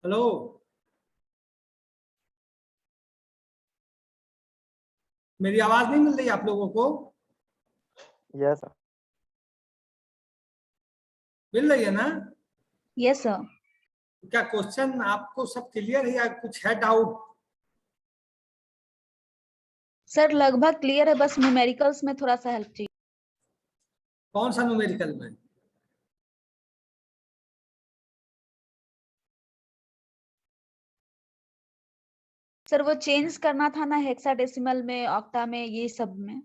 Hello, मेरी आवाज नहीं मिल रही आप लोगों को? Yes sir. मिल रही है ना? Yes sir. क्या क्वेश्चन आपको सब क्लियर है या कुछ है डाउट? सर लगभग क्लियर है, बस न्यूमेरिकल्स में थोड़ा सा हेल्प चाहिए। कौन सा न्यूमेरिकल में? सर वो चेंज करना था ना, हेक्साडेसिमल में, ऑक्टा में, ये सब में।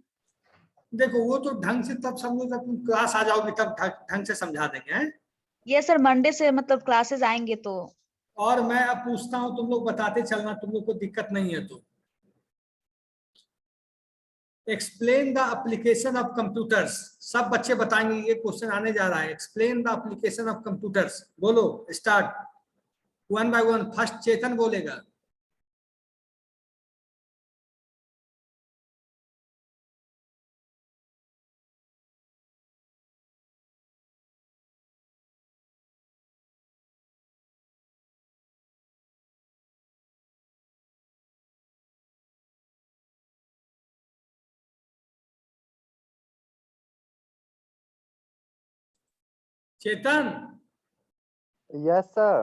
देखो वो तो ढंग से तब समझो जब तुम क्लास आ जाओगे, तब ढंग से समझा देंगे हैं? ये सर मंडे से मतलब क्लासेस आएंगे तो। और मैं अब पूछता हूँ, तुम लोग बताते चलना, तुम लोग को दिक्कत नहीं है तो। Explain the application of computers. सब बच्चे बताएंगे, ये क्वेश्चन आने जा रहा है। Explain the application of computers. बोलो, start one by one. First Chetan बोलेगा। Chetan, yes sir.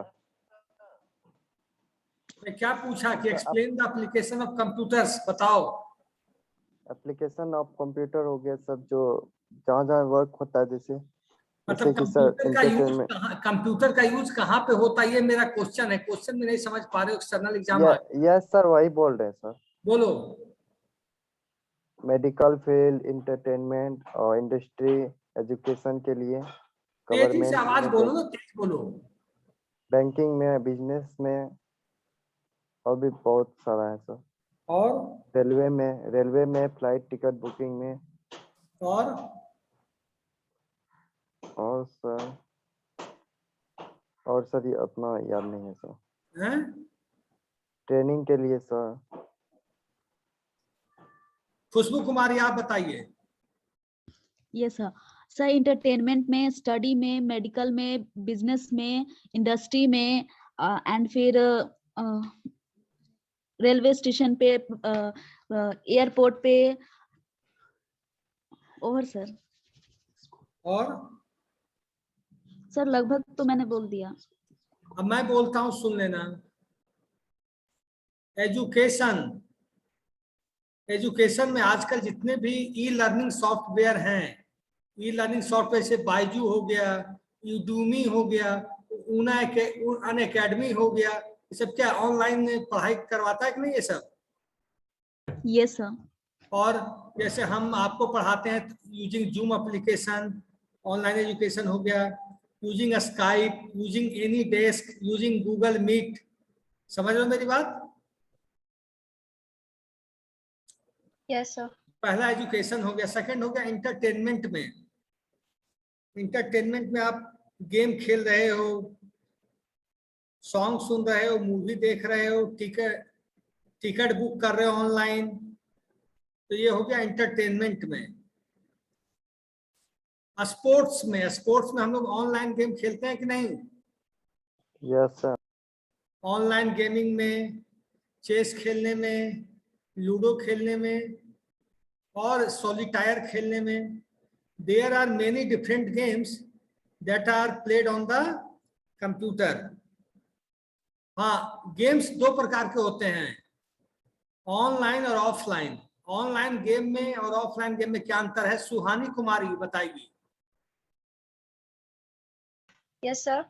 मैं क्या पूछा कि explain the application of computers, बताओ। एप्लीकेशन ऑफ कंप्यूटर हो गया सब, जो जहाँ जहाँ वर्क होता है, जैसे मतलब कि सर कंप्यूटर का यूज कहाँ पे होता है, ये मेरा क्वेश्चन है। क्वेश्चन में नहीं समझ पा रहे हो, एक्सटर्नल एग्जाम आ गया। यस सर, वही बोल रहे हैं सर। बोलो। मेडिकल फील्ड, इंटरटेनमेंट और इंडस्ट्री, एजुकेशन के लिए, तेजी से आवाज गवर्नमेंट, बोलो ना, तेज बोलो। बैंकिंग में, बिजनेस में, और भी बहुत सारा है सर। और रेलवे में फ्लाइट टिकट बुकिंग में। और सर ये अपना याद नहीं है सर। हैं? ट्रेनिंग के लिए सर। खुशबू कुमारी, आप बताइए। Yes sir. सर इंटरटेनमेंट में, स्टडी में, मेडिकल में, बिजनेस में, इंडस्ट्री में, एंड फिर रेलवे स्टेशन पे, एयरपोर्ट पे, और सर सर लगभग तो मैंने बोल दिया। अब मैं बोलता हूं, सुन लेना। एजुकेशन। एजुकेशन में आजकल जितने भी ई लर्निंग सॉफ्टवेयर हैं, ई लर्निंग सॉफ्टवेयर से बायजू हो गया, यूडूमी हो गया, अन अकेडमी हो गया, ये सब क्या ऑनलाइन पढ़ाई करवाता है कि नहीं ये सब? Yes sir. और जैसे हम आपको पढ़ाते हैं using Zoom application, online education हो गया, using Skype, using AnyDesk, using Google Meet. समझ रहे हो मेरी बात? Yes sir. पहला एजुकेशन हो गया। सेकंड हो गया इंटरटेनमेंट में। इंटरटेनमेंट में आप गेम खेल रहे हो, सॉन्ग सुन रहे हो, मूवी देख रहे हो, टिकट बुक कर रहे हो ऑनलाइन, तो ये हो गया इंटरटेनमेंट में। स्पोर्ट्स में हम लोग ऑनलाइन गेम खेलते हैं कि नहीं? Yes sir. ऑनलाइन गेमिंग में, चेस खेलने में, लूडो खेलने में और सॉलिटायर खेलने में, there are many different games that are played on the computer. हाँ, गेम्स दो प्रकार के होते हैं, ऑनलाइन और ऑफलाइन। ऑनलाइन गेम में और ऑफलाइन गेम में क्या अंतर है, सुहानी कुमारी बताएगी। Yes sir.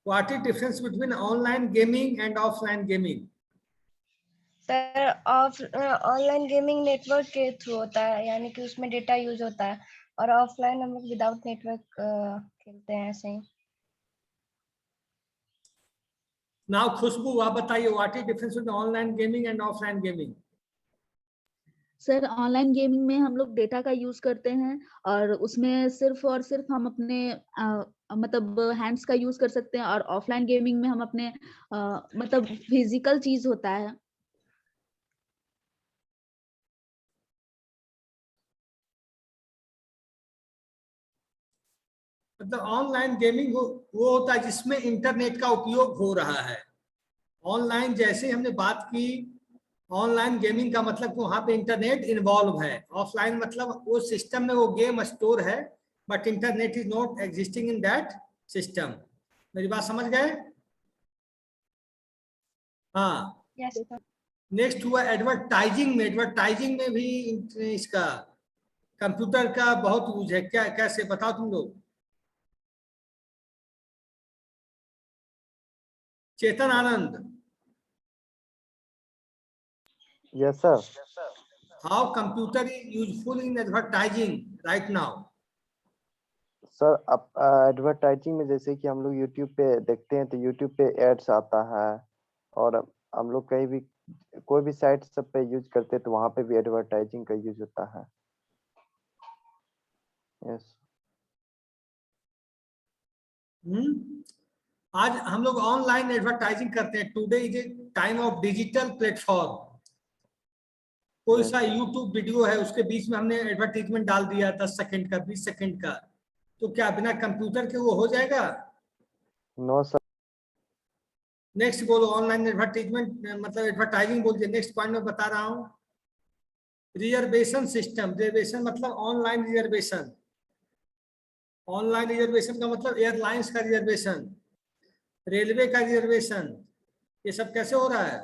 What is difference between online gaming and offline gaming? Sir online gaming network के थ्रू होता है, यानी कि उसमें डेटा यूज होता है, और ऑफलाइन हम लोग विदाउट नेटवर्क खेलते हैं ऐसे ही। नाउ खुशबू, आप बताइए, what is difference between online gaming and offline gaming? Sir online gaming में हम लोग डेटा का यूज करते हैं, और उसमें सिर्फ और सिर्फ हम अपने मतलब हैंड्स का यूज कर सकते हैं, और ऑफलाइन गेमिंग में हम अपने मतलब फिजिकल चीज होता है। मतलब ऑनलाइन गेमिंग वो होता है जिसमें इंटरनेट का उपयोग हो रहा है, ऑनलाइन जैसे ही हमने बात की, ऑनलाइन गेमिंग का मतलब कि वहां पे इंटरनेट इन्वॉल्व है। ऑफलाइन मतलब वो सिस्टम में वो गेम स्टोर है, but internet is not existing in that system. मेरी बात समझ गए? हाँ। Yes sir. नेक्स्ट हुआ एडवर्टाइजिंग में। एडवर्टाइजिंग में भी इसका कंप्यूटर का बहुत यूज है। क्या कैसे बताओ तुम लोग? Chetan Anand, yes sir. How computer is useful in advertising right now? Sir अब एडवर्टाइजिंग में जैसे कि हम लोग यूट्यूब पे देखते हैं तो यूट्यूब पे एड्स आता है, और हम लोग कहीं भी कोई भी साइट सब पे यूज करते हैं तो वहां पे भी एडवर्टाइजिंग का यूज होता है। यस। आज हम लोग ऑनलाइन एडवर्टाइजिंग करते हैं। Today is a time of digital platform. कोई सा यूट्यूब वीडियो है, उसके बीच में हमने एडवर्टाइजमेंट डाल दिया 10 सेकंड का, 20 सेकंड का, तो क्या बिना कंप्यूटर के वो हो जाएगा? No sir. नेक्स्ट बोलो, ऑनलाइन एडवर्टाइजमेंट मतलब एडवर्टाइजिंग बोलिए। नेक्स्ट पॉइंट में बता रहा हूँ, रिजर्वेशन सिस्टम। रिजर्वेशन मतलब ऑनलाइन रिजर्वेशन। ऑनलाइन रिजर्वेशन का मतलब एयरलाइंस का रिजर्वेशन, रेलवे का रिजर्वेशन, ये सब कैसे हो रहा है?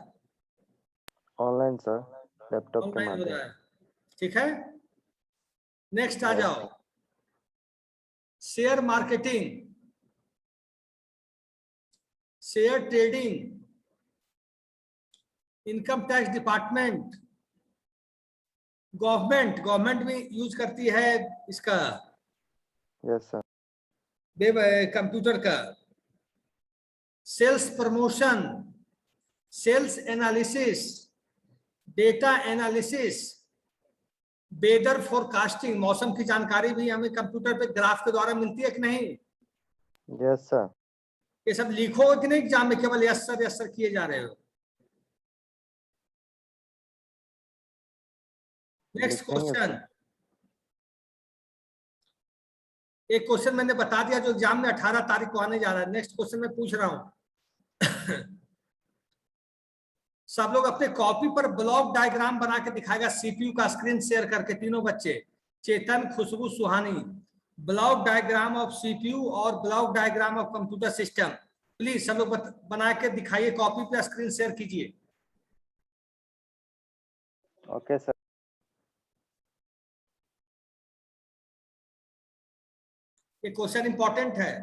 ऑनलाइन सर, लैपटॉप के ऑनलाइन हो माध्यम रहा है। ठीक है, नेक्स्ट आ से। यस। जाओ, share marketing, share trading, income tax department, government. Government भी यूज करती है इसका यस सर। वेब कंप्यूटर का। Sales promotion, sales analysis, data analysis, weather forecasting, मौसम की जानकारी भी हमें कंप्यूटर पे ग्राफ के द्वारा मिलती है कि नहीं? Yes sir. ये सब लिखोगे कि नहीं एग्जाम में? केवल यस सर किए जा रहे हो? नेक्स्ट लिखेंगे क्वेश्चन, सर। एक क्वेश्चन मैंने बता दिया जो एग्जाम में 18 तारीख को आने जा रहा है। नेक्स्ट क्वेश्चन मैं पूछ रहा हूं। सब लोग अपने कॉपी पर ब्लॉक डायग्राम बना के दिखाएगा, सीपीयू का स्क्रीन शेयर करके। तीनों बच्चे, चेतन, खुशबू, सुहानी, ब्लॉक डायग्राम ऑफ सीपीयू और block diagram of computer system. Please सब लोग बना के दिखाइए, कॉपी पर स्क्रीन शेयर कीजिए। Okay sir. ये क्वेश्चन इंपॉर्टेंट है।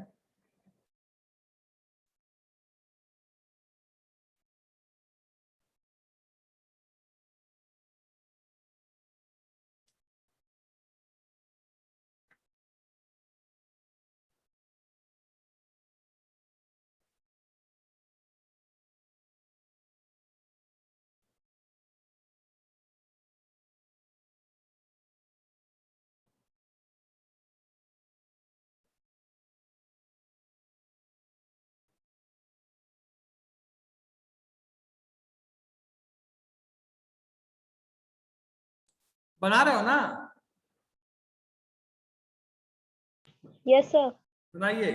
बना रहे हो ना? Yes sir. बनाइए,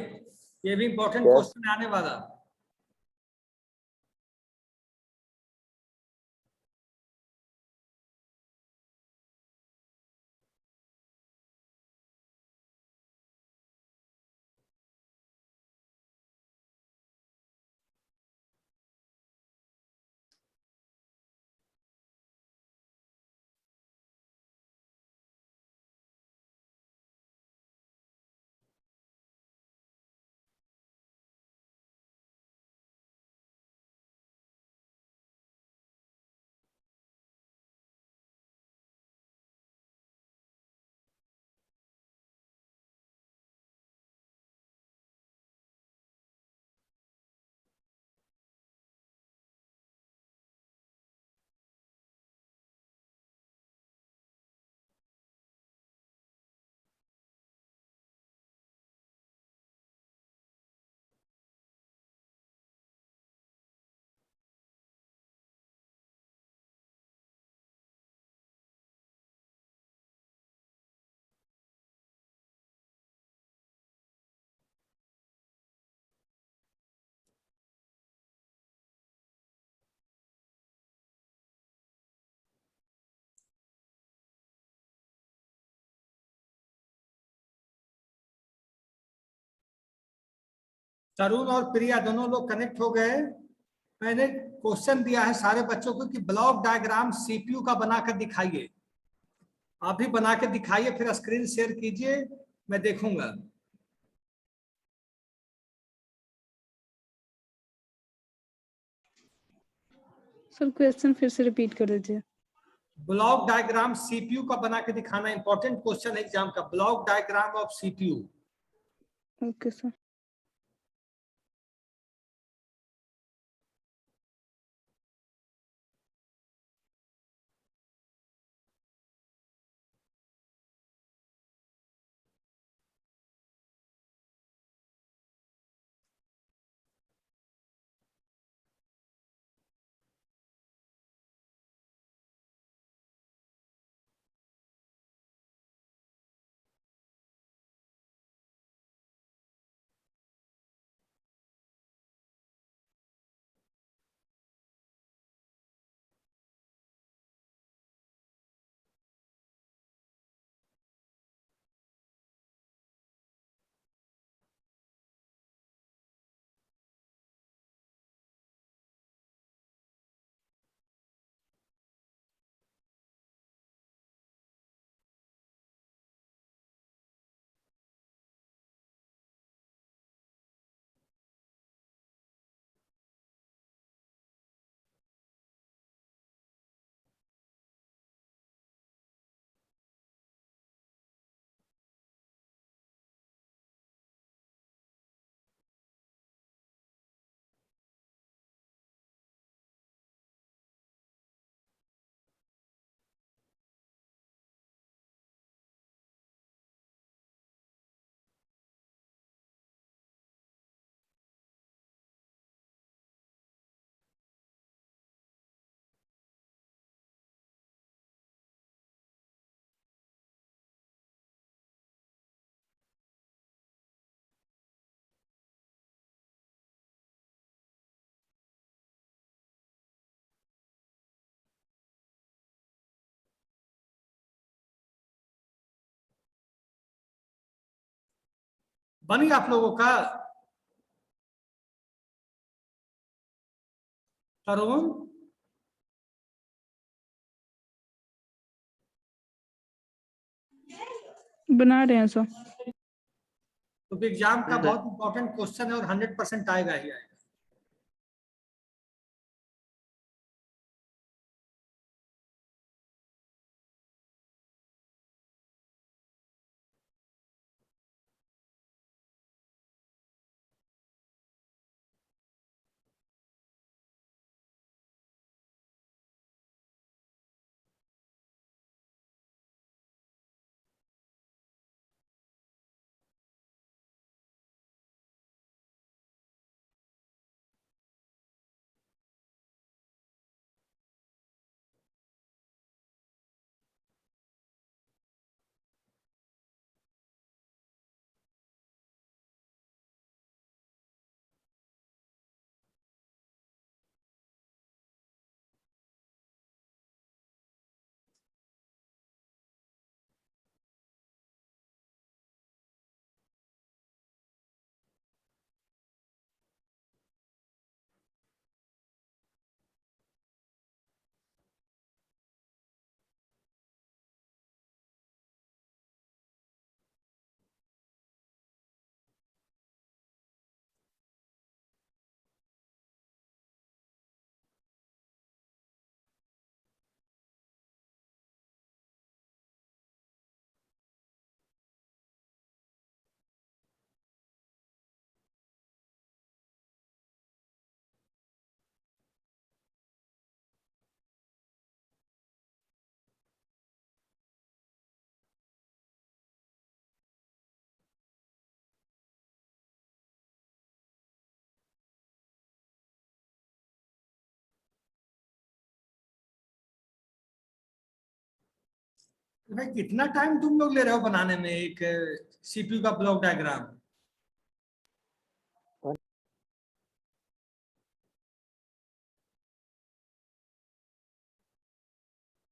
ये भी इंपॉर्टेंट यस। क्वेश्चन आने वाला। तरुण और प्रिया दोनों लोग कनेक्ट हो गए। मैंने क्वेश्चन दिया है सारे बच्चों को कि ब्लॉक डायग्राम सीपीयू का बनाकर दिखाइए। आप भी बना के दिखाइए, फिर स्क्रीन शेयर कीजिए, मैं देखूंगा। सर क्वेश्चन फिर से रिपीट कर दीजिए। ब्लॉक डायग्राम सीपीयू का बना के दिखाना इंपॉर्टेंट क्वेश्चन एग्जाम का। Block diagram of CPU. Okay sir. बन गया आप लोगों का? तरुण, बना रहे हैं सर। तो एग्जाम का बहुत इंपॉर्टेंट क्वेश्चन है और 100% आएगा ही आएगा। भाई कितना टाइम तुम लोग ले रहे हो बनाने में एक सीपीयू का ब्लॉक डायग्राम?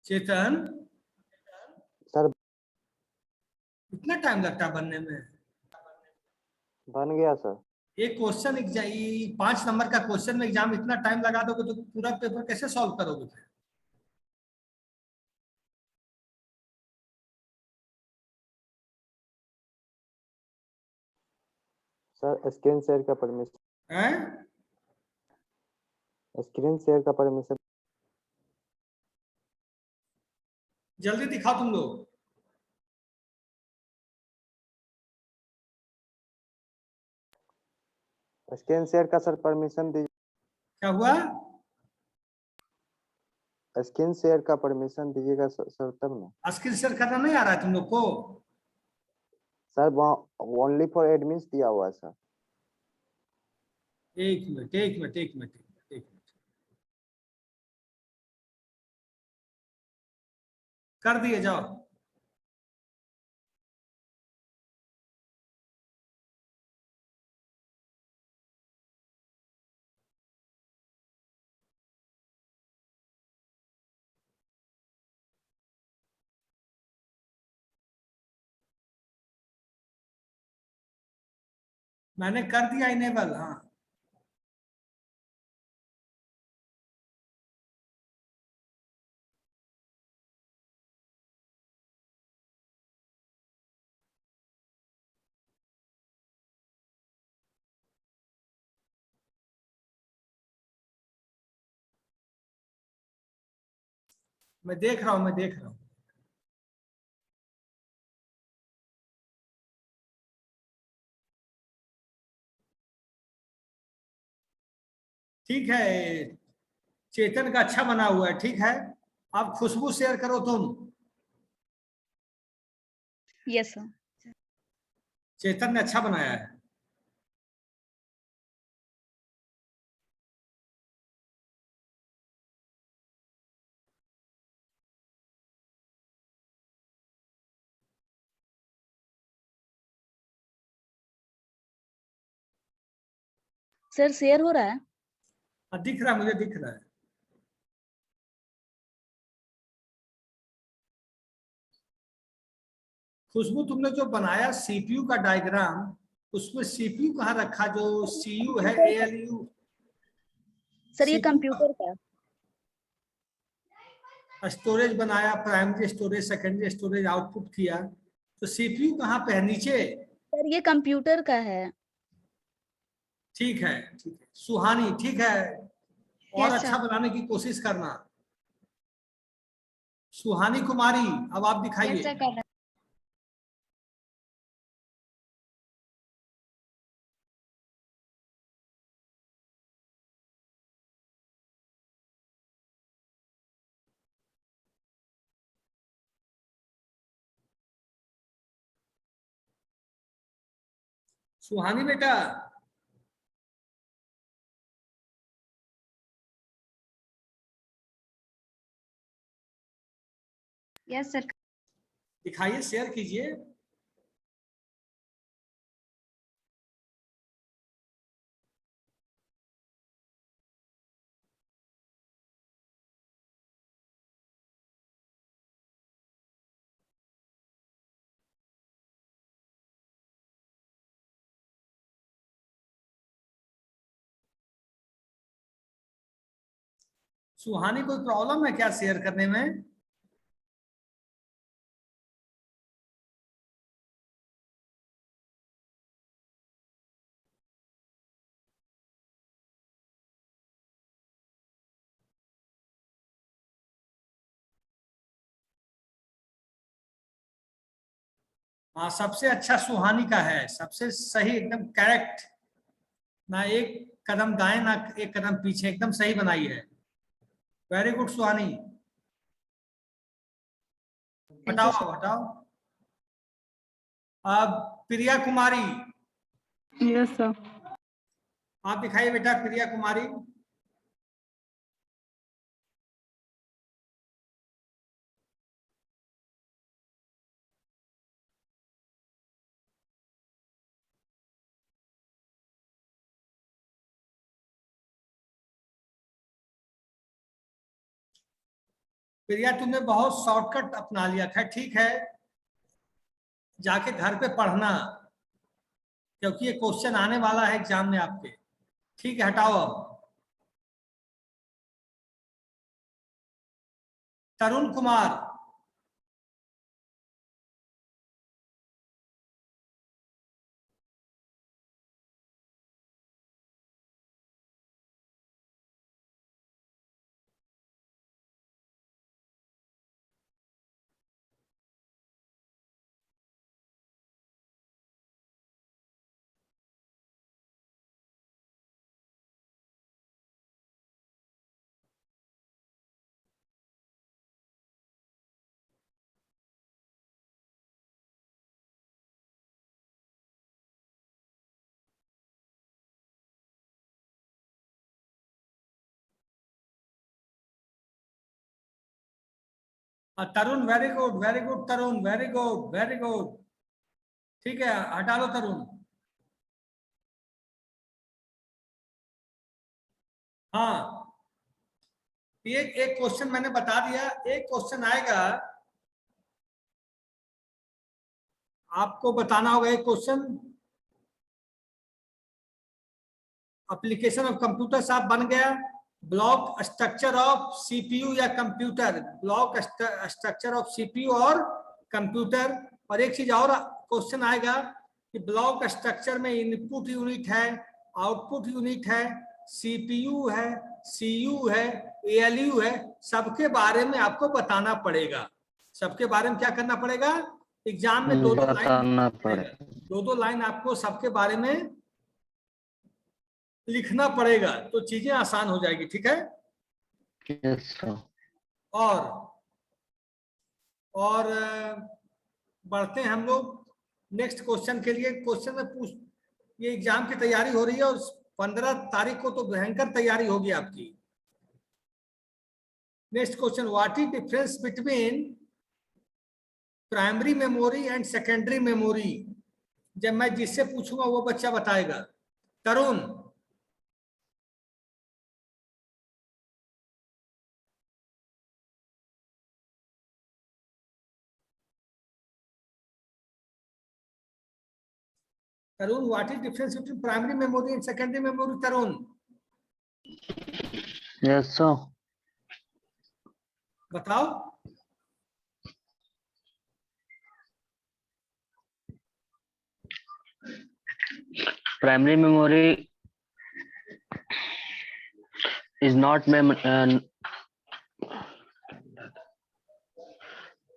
चेतन, सर कितना टाइम लगता है बनने में? बन गया सर। एक क्वेश्चन 5 नंबर का क्वेश्चन में एग्जाम इतना टाइम लगा दोगे तो पूरा पेपर कैसे सॉल्व करोगे फिर? सर स्क्रीन शेयर का परमिशन, हैं? स्क्रीन शेयर का परमिशन। जल्दी दिखाओ तुम लोग। स्क्रीन शेयर का सर परमिशन दीजिए। क्या हुआ? स्क्रीन शेयर का परमिशन दीजिएगा सर तब ना। स्क्रीन शेयर करना नहीं आ रहा है तुम लोग को? सर वहाँ ओनली फॉर एडमिन्स दिया हुआ है सर। एक मिनट एक मिनट एक मिनट एक मिनट, कर दिए जाओ। मैंने कर दिया इनेबल। हाँ मैं देख रहा हूं, मैं देख रहा हूं। ठीक है, चेतन का अच्छा बना हुआ है। ठीक है, अब खुशबू शेयर करो तुम। Yes sir. चेतन ने अच्छा बनाया है। सर शेयर हो रहा है? दिख रहा है, मुझे दिख रहा है। खुशबू तुमने जो बनाया सीपीयू का डायग्राम, उसमें सीपीयू कहाँ रखा? जो सीयू है, एएलयू। सर ये कंप्यूटर का। स्टोरेज बनाया, primary storage, secondary storage, output किया, तो सीपीयू कहाँ पे है? नीचे। सर ये कंप्यूटर का है। ठीक है ठीक है सुहानी, ठीक है, और यस अच्छा सर। बनाने की कोशिश करना। सुहानी कुमारी, अब आप यस दिखाइए। सर कर रहे हैं। सुहानी बेटा, यस सर। दिखाइए, शेयर कीजिए। सुहानी, कोई प्रॉब्लम है क्या शेयर करने में? हाँ, सबसे अच्छा सुहानी का है, सबसे सही, एकदम करेक्ट। ना एक कदम दाएं ना एक कदम पीछे, एकदम सही बनाई है। Very good Suhani. Thank you हटाओ सर। हटाओ। अब प्रिया कुमारी, यस सर। आप दिखाइए बेटा, प्रिया कुमारी। प्रिया, तुमने बहुत शॉर्टकट अपना लिया है। ठीक है, जाके घर पे पढ़ना। क्योंकि ये क्वेश्चन आने वाला है एग्जाम में आपके। ठीक है, हटाओ अब। तरुण कुमार, तरुण वेरी गुड, वेरी गुड तरुण, वेरी गुड, वेरी गुड। ठीक है, हटा लो तरुण। हाँ, एक क्वेश्चन मैंने बता दिया, एक क्वेश्चन आएगा, आपको बताना होगा। एक क्वेश्चन, एप्लीकेशन ऑफ कंप्यूटर आप बन गया, ब्लॉक स्ट्रक्चर ऑफ सीपीयू या computer, block structure of CPU और कंप्यूटर। और एक चीज और क्वेश्चन आएगा कि ब्लॉक स्ट्रक्चर में इनपुट यूनिट है, आउटपुट यूनिट है, सीपीयू है, सीयू है, एएलयू है, सबके बारे में आपको बताना पड़ेगा। सबके बारे में क्या करना पड़ेगा, एग्जाम में दो बताना लाइन, दो लाइन आपको सबके बारे में लिखना पड़ेगा, तो चीजें आसान हो जाएगी। ठीक है, यस सर। और बढ़ते हैं हम लोग नेक्स्ट क्वेश्चन के लिए। क्वेश्चन में पूछ, ये एग्जाम की तैयारी हो रही है और 15 तारीख को तो भयंकर तैयारी होगी आपकी। Next question, what is difference between primary memory and secondary memory. जब मैं जिससे पूछूंगा वो बच्चा बताएगा। Tarun, Tarun, what is difference between primary memory and secondary memory. Tarun, yes sir. बताओ। Primary memory is not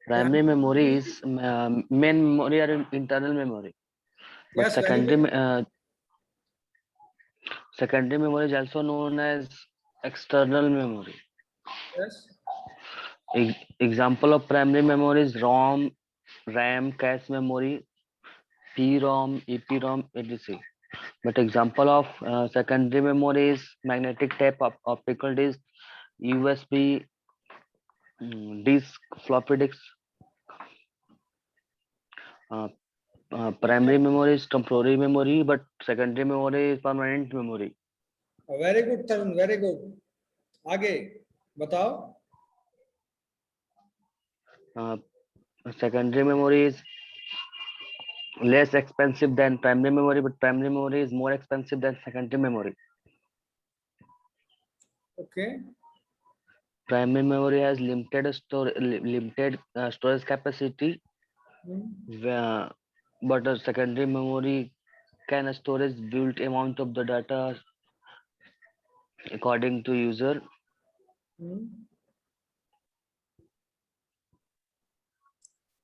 primary memory is main memory or internal memory, but Yes, very good. secondary memory is also known as external memory. Yes. Example of primary memory is ROM, RAM, cache memory, PROM, EPROM, etc. But example of secondary memory is magnetic tape, optical disk, USB disk, floppy disk. Primary memory is temporary memory, but secondary memory is permanent memory. Very good Tarun, very good. आगे बताओ। Secondary memory is less expensive than primary memory, but primary memory is more expensive than secondary memory. Okay. Primary memory has limited storage capacity, but a secondary memory can storage built amount of the data according to user.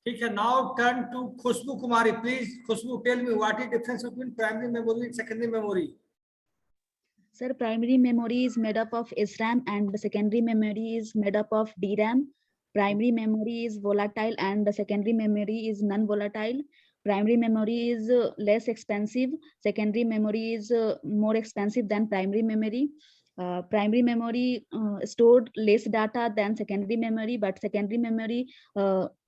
ठीक है, now turn to Khushbu Kumari, please. Khushbu, tell me what is difference between primary memory and secondary memory. Sir, primary memory is made up of SRAM and the secondary memory is made up of DRAM. Primary memory is volatile and the secondary memory is non-volatile. Primary memory is less expensive. Secondary memory is more expensive than primary memory. Primary memory stored less data than secondary memory, but secondary memory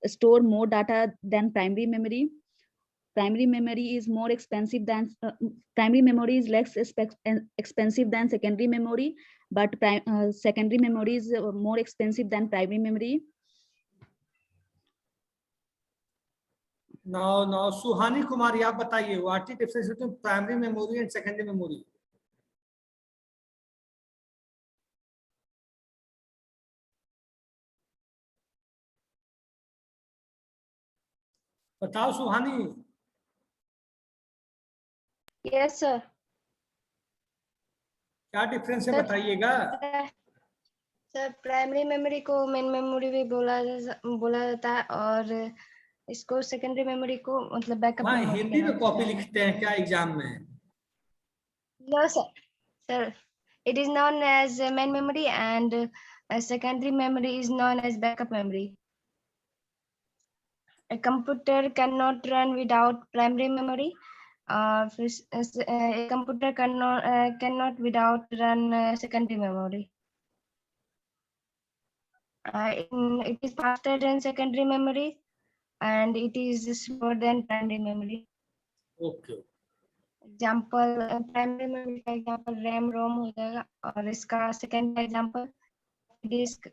store more data than primary memory. Primary memory is more expensive than primary memory is less expensive than secondary memory, but secondary memory is more expensive than primary memory. Now Suhani Kumari, आप बताइए what is difference between primary memory and secondary memory? बताओ Suhani. Yes sir. क्या difference है sir बताइएगा। Sir primary memory को main memory भी बोला जाता है, और इसको सेकेंडरी मेमोरी को मतलब बैकअप वहाँ मेमोरी हिंदी कहा में कॉपी जाता है। लिखते हैं क्या एग्जाम में? No sir. Sir, it is known as main memory, and secondary memory is known as backup memory. A computer cannot run without primary memory. A computer cannot without run secondary memory. It is faster than secondary memory, and it is slower than primary memory. Okay. Example primary memory का example RAM ROM हो जाएगा, और इसका second example disc.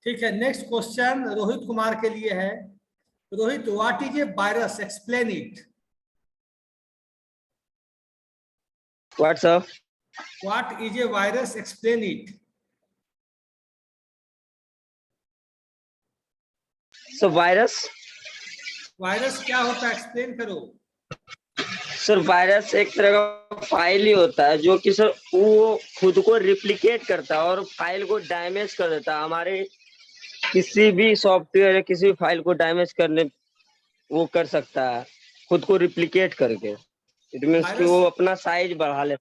ठीक है, next question Rohit Kumar के लिए है। Rohit, what is a virus, explain it. What's up? What is a virus, explain it. So virus, virus क्या होता है, एक्सप्लेन करो। सर वायरस एक तरह का फाइल ही होता है जो कि सर वो खुद को रिप्लिकेट करता है और फाइल को डैमेज कर देता है। हमारे किसी भी सॉफ्टवेयर या किसी भी फाइल को डैमेज करने वो कर सकता है खुद को रिप्लिकेट करके। इट मीन्स कि वो अपना साइज बढ़ा ले।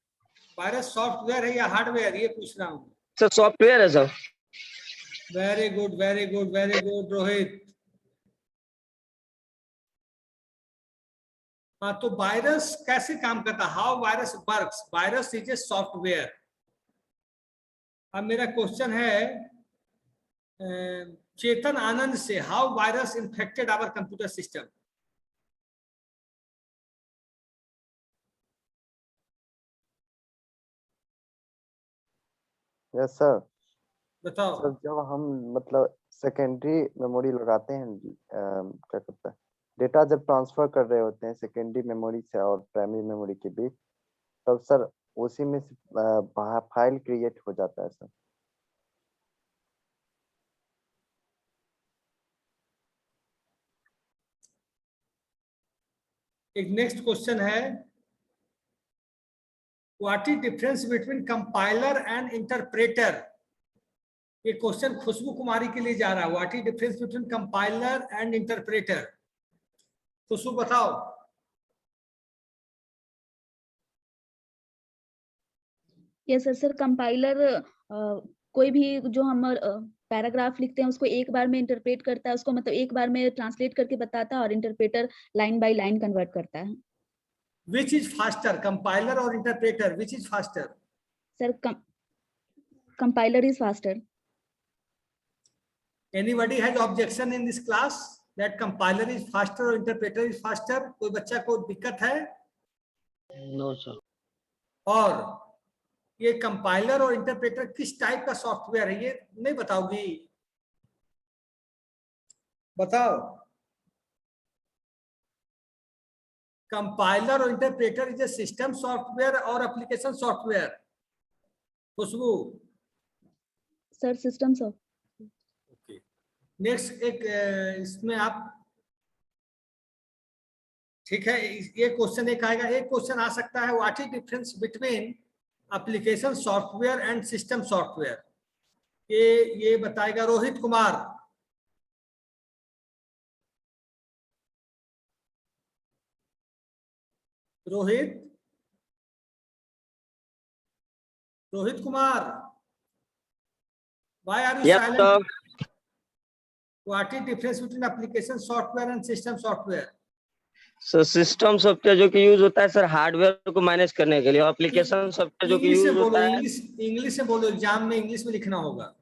वायरस सॉफ्टवेयर है या हार्डवेयर, ये पूछ रहा हूँ। सर सॉफ्टवेयर है sir. Very good, very good, very good Rohit. हाँ, तो वायरस कैसे काम करता है, how virus works? Virus is a software. अब मेरा क्वेश्चन है चेतन आनंद से, how virus infected our computer system? Yes sir. बताओ। सर जब हम मतलब सेकेंडरी मेमोरी लगाते हैं, क्या कहते हैं, डेटा जब ट्रांसफर कर रहे होते हैं सेकेंडरी मेमोरी से और प्राइमरी मेमोरी के बीच, तब सर उसी में से फाइल क्रिएट हो जाता है सर। एक नेक्स्ट क्वेश्चन है, what is difference between compiler and interpreter? ये क्वेश्चन खुशबू कुमारी के लिए जा रहा है। What is difference between compiler and interpreter? Khushboo बताओ। Yes sir. सर कंपाइलर कोई भी जो हम पैराग्राफ लिखते हैं उसको एक बार में इंटरप्रेट करता है, उसको मतलब एक बार में ट्रांसलेट करके बताता है, और interpreter line by line convert करता है। Which is faster, compiler or interpreter? Which is faster? Sir compiler is faster. Anybody has objection in this class that compiler is faster or interpreter is faster? कोई बच्चा को दिक्कत है? No sir. और ये compiler और इंटरप्रेटर किस type का सॉफ्टवेयर है, ये नहीं बताओगी? बताओ। कंपाइलर और interpreter is a system software और application software? Khushboo. Sir system soft. Okay, next एक इसमें आप, ठीक है, ये क्वेश्चन एक आएगा। एक क्वेश्चन आ सकता है, what is difference between application software and system software? ये बताएगा Rohit Kumar. Rohit Kumar, why are you Yes silent? sir. What is difference between application software and system software? Sir system software जो कि यूज होता है सर हार्डवेयर को manage करने के लिए, और एप्लीकेशन सॉफ्टवेयर जो कि इंग्लिश यूज में बोलो, होता है। इंग्लिश में बोलो, एग्जाम में इंग्लिश में लिखना होगा।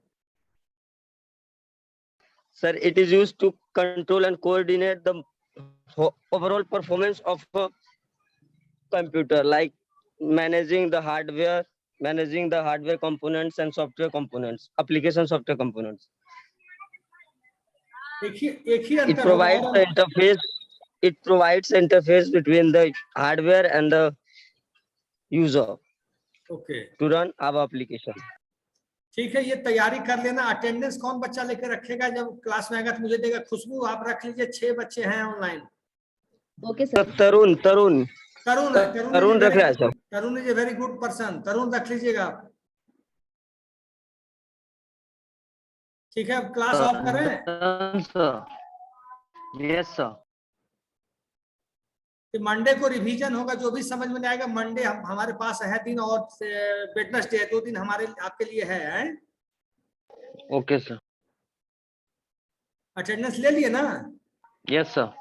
Sir, it is used to control and coordinate the overall performance of a computer, like managing the hardware, managing the hardware components and software components, application software components. एक ही It अंतर होगा provides और the interface. It provides the interface between the hardware and the user okay to run our application. ठीक है, ये तैयारी कर लेना। अटेंडेंस कौन बच्चा लेकर रखेगा जब क्लास में आएगा तो मुझे देगा। खुशबू आप रख लीजिए, 6 बच्चे हैं online. Okay So, sir. Tarun Tarun रख रहा है sir. Tarun is a very good person. Tarun रख लीजिएगा आप। ठीक है, अब क्लास ऑफ करें। Yes sir. कि मंडे को रिवीजन होगा, जो भी समझ में नहीं आएगा मंडे हमारे पास है दिन, और वेडनेसडे 2 दिन हमारे आपके लिए है। Okay sir. अटेंडेंस ले लिए ना? Yes sir.